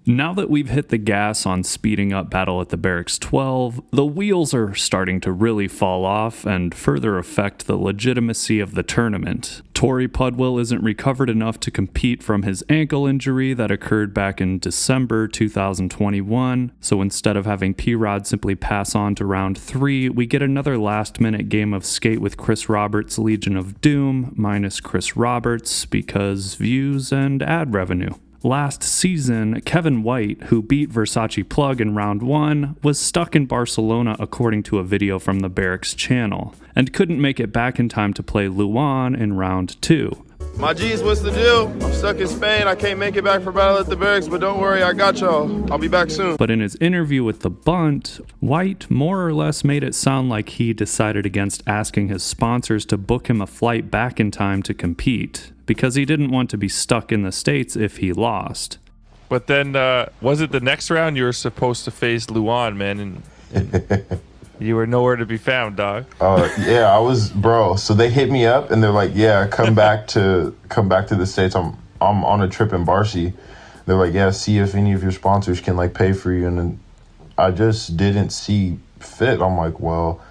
Now that we've hit the gas on speeding up Battle at the Barracks 12, the wheels are starting to really fall off and further affect the legitimacy of the tournament. Torrey Pudwill isn't recovered enough to compete from his ankle injury that occurred back in December 2021, so instead of having P-Rod simply pass on to round 3, we get another last-minute game of skate with Chris Roberts' Legion of Doom, minus Chris Roberts, because views and ad revenue. Last season, Kevin White, who beat Versace Plug in round 1, was stuck in Barcelona according to a video from the Barracks channel, and couldn't make it back in time to play Luan in round 2. My G's, what's the deal? I'm stuck in Spain. I can't make it back for Battle at the Barracks, but don't worry, I got y'all. I'll be back soon. But in his interview with The Bunt, White more or less made it sound like he decided against asking his sponsors to book him a flight back in time to compete, because he didn't want to be stuck in the States if he lost. But then, was it the next round you were supposed to face Luan, man? And you were nowhere to be found, dog. Yeah, I was, bro. So they hit me up and they're like, "Yeah, come back to the States. I'm on a trip in Barcy." They're like, "Yeah, see if any of your sponsors can like pay for you." And then I just didn't see fit. I'm like, well,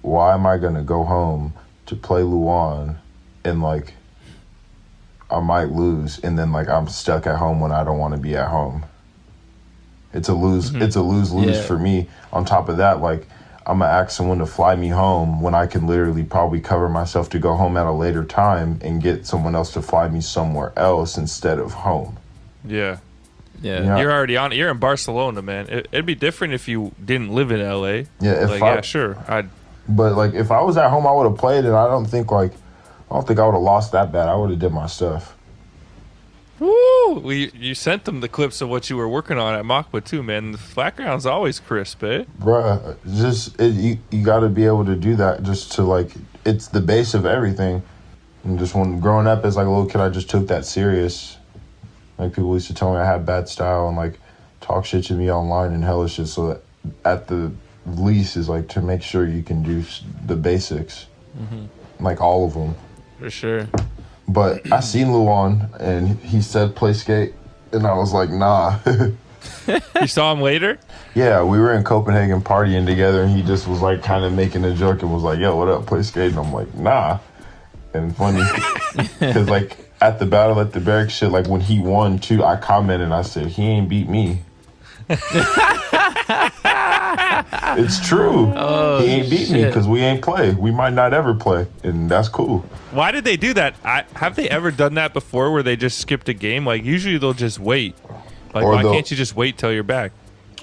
why am I gonna go home to play Luan and like I might lose, and then like I'm stuck at home when I don't want to be at home? It's a lose. It's a lose-lose for me. On top of that, like I'm gonna ask someone to fly me home when I can literally probably cover myself to go home at a later time and get someone else to fly me somewhere else instead of home. Yeah. Yeah. You're already on it. You're in Barcelona, man. It'd be different if you didn't live in LA. Yeah. Sure. But like if I was at home, I would have played, and I don't think I would have lost that bad. I would have did my stuff. Woo! You sent them the clips of what you were working on at Machba too, man. The flat ground's always crisp, eh? Bruh, you got to be able to do that just to like, it's the base of everything. And just when growing up as like a little kid, I just took that serious. Like people used to tell me I had bad style and like talk shit to me online and hella shit. So that at the least is like to make sure you can do the basics, like all of them. For sure. But I seen Luan, and he said play skate, and I was like, nah. You saw him later? Yeah, we were in Copenhagen partying together, and he just was like kind of making a joke and was like, yo, what up, play skate? And I'm like, nah. And funny, because like at the Battle at the Barracks shit, like when he won too, I commented and I said, he ain't beat me. It's true. Oh, he ain't beat me because we ain't play. We might not ever play, and that's cool. Why did they do that? Have they ever done that before where they just skipped a game? Like, usually they'll just wait. Like, why can't you just wait till you're back?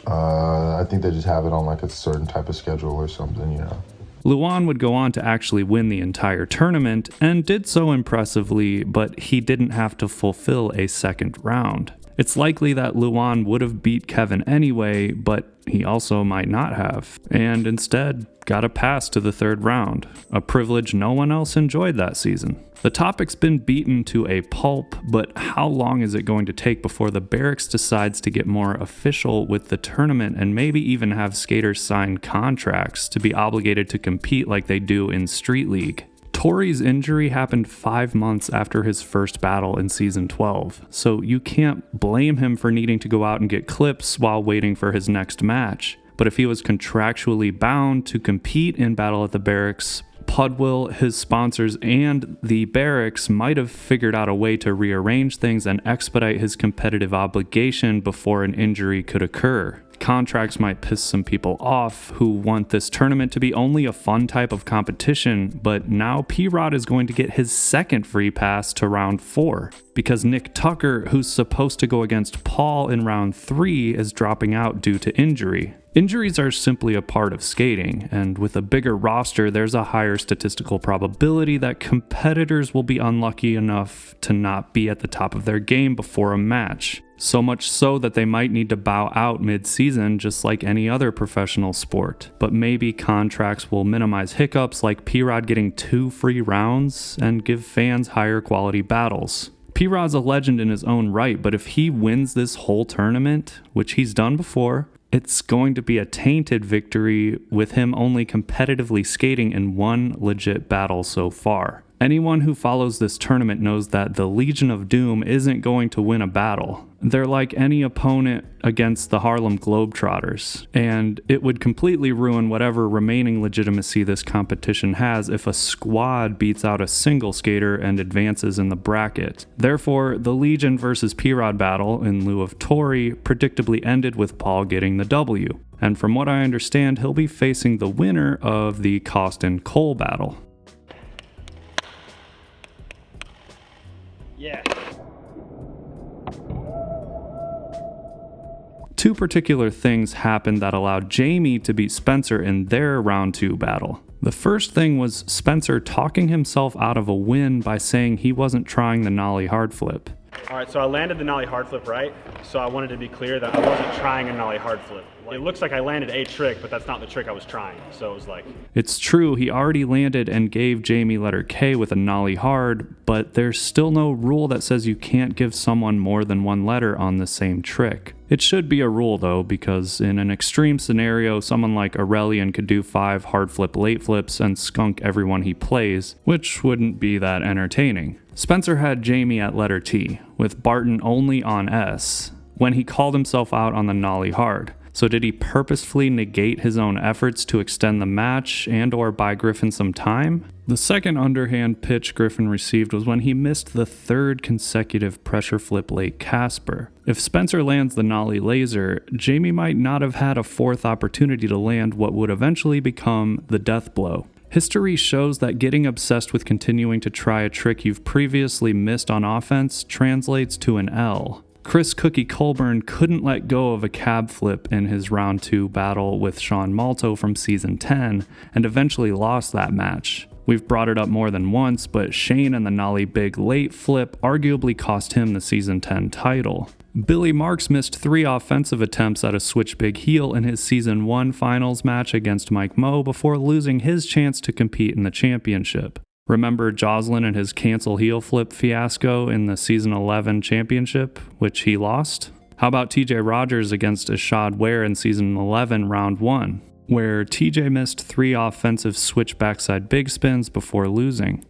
I think they just have it on like a certain type of schedule or something, you know. Luan would go on to actually win the entire tournament, and did so impressively, but he didn't have to fulfill a second round. It's likely that Luan would have beat Kevin anyway, but he also might not have, and instead got a pass to the third round, a privilege no one else enjoyed that season. The topic's been beaten to a pulp, but how long is it going to take before the Barracks decides to get more official with the tournament and maybe even have skaters sign contracts to be obligated to compete like they do in Street League? Torrey's injury happened 5 months after his first battle in Season 12, so you can't blame him for needing to go out and get clips while waiting for his next match. But if he was contractually bound to compete in Battle at the Barracks, Pudwill, his sponsors, and the Barracks might have figured out a way to rearrange things and expedite his competitive obligation before an injury could occur. Contracts might piss some people off who want this tournament to be only a fun type of competition, but now P-Rod is going to get his second free pass to round 4, because Nick Tucker, who's supposed to go against Paul in round 3, is dropping out due to injury. Injuries are simply a part of skating, and with a bigger roster, there's a higher statistical probability that competitors will be unlucky enough to not be at the top of their game before a match. So much so that they might need to bow out mid-season just like any other professional sport. But maybe contracts will minimize hiccups like P-Rod getting 2 free rounds and give fans higher quality battles. P-Rod's a legend in his own right, but if he wins this whole tournament, which he's done before, it's going to be a tainted victory with him only competitively skating in 1 legit battle so far. Anyone who follows this tournament knows that the Legion of Doom isn't going to win a battle. They're like any opponent against the Harlem Globetrotters, and it would completely ruin whatever remaining legitimacy this competition has if a squad beats out a single skater and advances in the bracket. Therefore, the Legion versus P-Rod battle, in lieu of Tori, predictably ended with Paul getting the W. And from what I understand, he'll be facing the winner of the Costin Cole battle. Yeah. Two particular things happened that allowed Jaime to beat Spencer in their round 2 battle. The first thing was Spencer talking himself out of a win by saying he wasn't trying the nollie hard flip. All right, so I landed the nollie hard flip right, so I wanted to be clear that I wasn't trying a nollie hard flip. It looks like I landed a trick, but that's not the trick I was trying, so it was like... It's true, he already landed and gave Jaime letter K with a nollie hard, but there's still no rule that says you can't give someone more than one letter on the same trick. It should be a rule though, because in an extreme scenario, someone like Aurelian could do 5 hard flip late flips and skunk everyone he plays, which wouldn't be that entertaining. Spencer had Jaime at letter T, with Barton only on S, when he called himself out on the nollie hard. So did he purposefully negate his own efforts to extend the match and or buy Griffin some time? The second underhand pitch Griffin received was when he missed the 3rd consecutive pressure flip late Casper. If Spencer lands the nollie laser, Jaime might not have had a 4th opportunity to land what would eventually become the death blow. History shows that getting obsessed with continuing to try a trick you've previously missed on offense translates to an L. Chris Cookie Colburn couldn't let go of a cab flip in his round 2 battle with Sean Malto from season 10 and eventually lost that match. We've brought it up more than once, but Shane and the nollie big late flip arguably cost him the season 10 title. Billy Marks missed 3 offensive attempts at a switch big heel in his season 1 finals match against Mike Moe before losing his chance to compete in the championship. Remember Joslin and his cancel heel flip fiasco in the season 11 championship, which he lost? How about TJ Rogers against Ashad Ware in season 11 round 1, where TJ missed 3 offensive switch backside big spins before losing?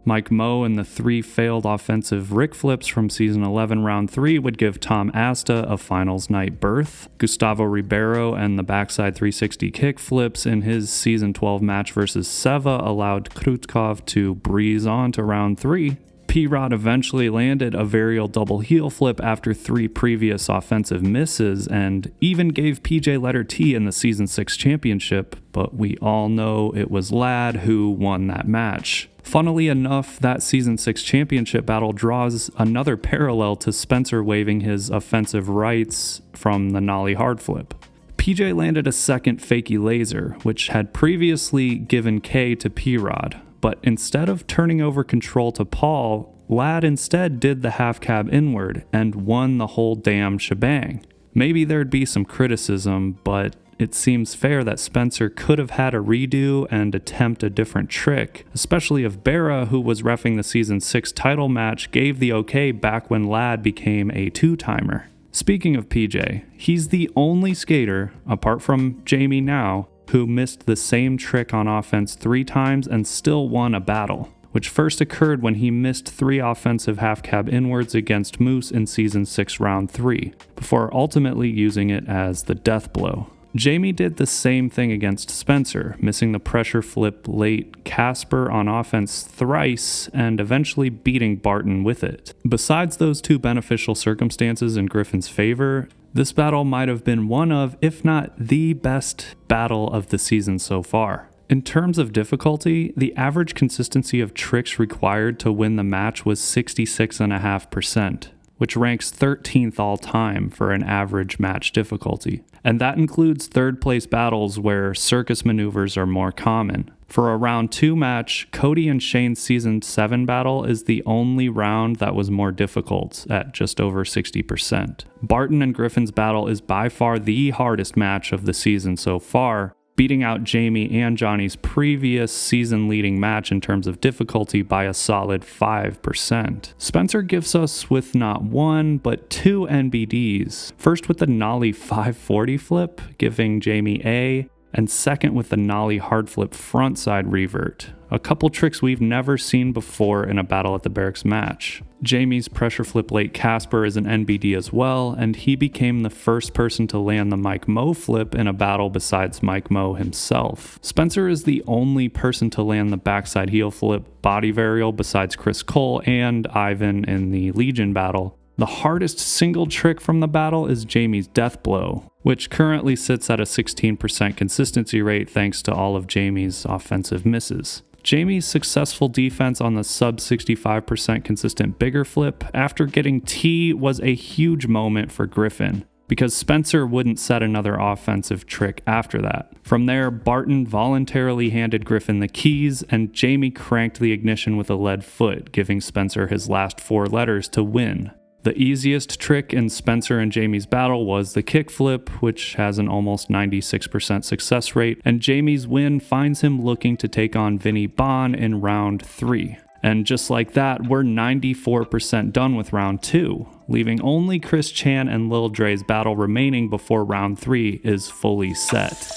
Mike Moe and the 3 failed offensive Rick flips from season 11 round 3 would give Tom Asta a finals night berth. Gustavo Ribeiro and the backside 360 kick flips in his season 12 match versus Seva allowed Krutkov to breeze on to round 3. P-Rod eventually landed a varial double heel flip after 3 previous offensive misses and even gave PJ letter T in the season 6 championship, but we all know it was Ladd who won that match. Funnily enough, that season 6 championship battle draws another parallel to Spencer waving his offensive rights from the nollie hard flip. PJ landed a second fakie laser, which had previously given K to P-Rod, but instead of turning over control to Paul, Ladd instead did the half cab inward and won the whole damn shebang. Maybe there'd be some criticism, but it seems fair that Spencer could have had a redo and attempt a different trick, especially if Berra, who was reffing the season 6 title match, gave the okay back when Ladd became a 2-timer. Speaking of PJ, he's the only skater, apart from Jaime now, who missed the same trick on offense 3 times and still won a battle, which first occurred when he missed 3 offensive half-cab inwards against Moose in season 6 round 3, before ultimately using it as the death blow. Jaime did the same thing against Spencer, missing the pressure flip late Casper on offense thrice and eventually beating Barton with it. Besides those 2 beneficial circumstances in Griffin's favor, this battle might have been one of, if not the best battle of the season so far. In terms of difficulty, the average consistency of tricks required to win the match was 66.5%. which ranks 13th all time for an average match difficulty. And that includes third place battles where circus maneuvers are more common. For a round 2 match, Cody and Shane's season 7 battle is the only round that was more difficult at just over 60%. Barton and Griffin's battle is by far the hardest match of the season so far, beating out Jaime and Johnny's previous season-leading match in terms of difficulty by a solid 5%. Spencer gives us with not 1, but 2 NBDs. First with the Nollie 540 flip, giving Jaime A, and second with the nollie hard flip frontside revert, a couple tricks we've never seen before in a Battle at the Barracks match. Jaime's pressure flip late Casper is an NBD as well, and he became the first person to land the Mike Moe flip in a battle besides Mike Moe himself. Spencer is the only person to land the backside heel flip body varial besides Chris Cole and Ivan in the Legion battle. The hardest single trick from the battle is Jaime's death blow, which currently sits at a 16% consistency rate thanks to all of Jaime's offensive misses. Jaime's successful defense on the sub 65% consistent bigger flip after getting T was a huge moment for Griffin, because Spencer wouldn't set another offensive trick after that. From there, Barton voluntarily handed Griffin the keys, and Jaime cranked the ignition with a lead foot, giving Spencer his last 4 letters to win. The easiest trick in Spencer and Jaime's battle was the kickflip, which has an almost 96% success rate, and Jaime's win finds him looking to take on Vinny Bon in round 3. And just like that, we're 94% done with round 2, leaving only Chris Chan and Lil Dre's battle remaining before round 3 is fully set.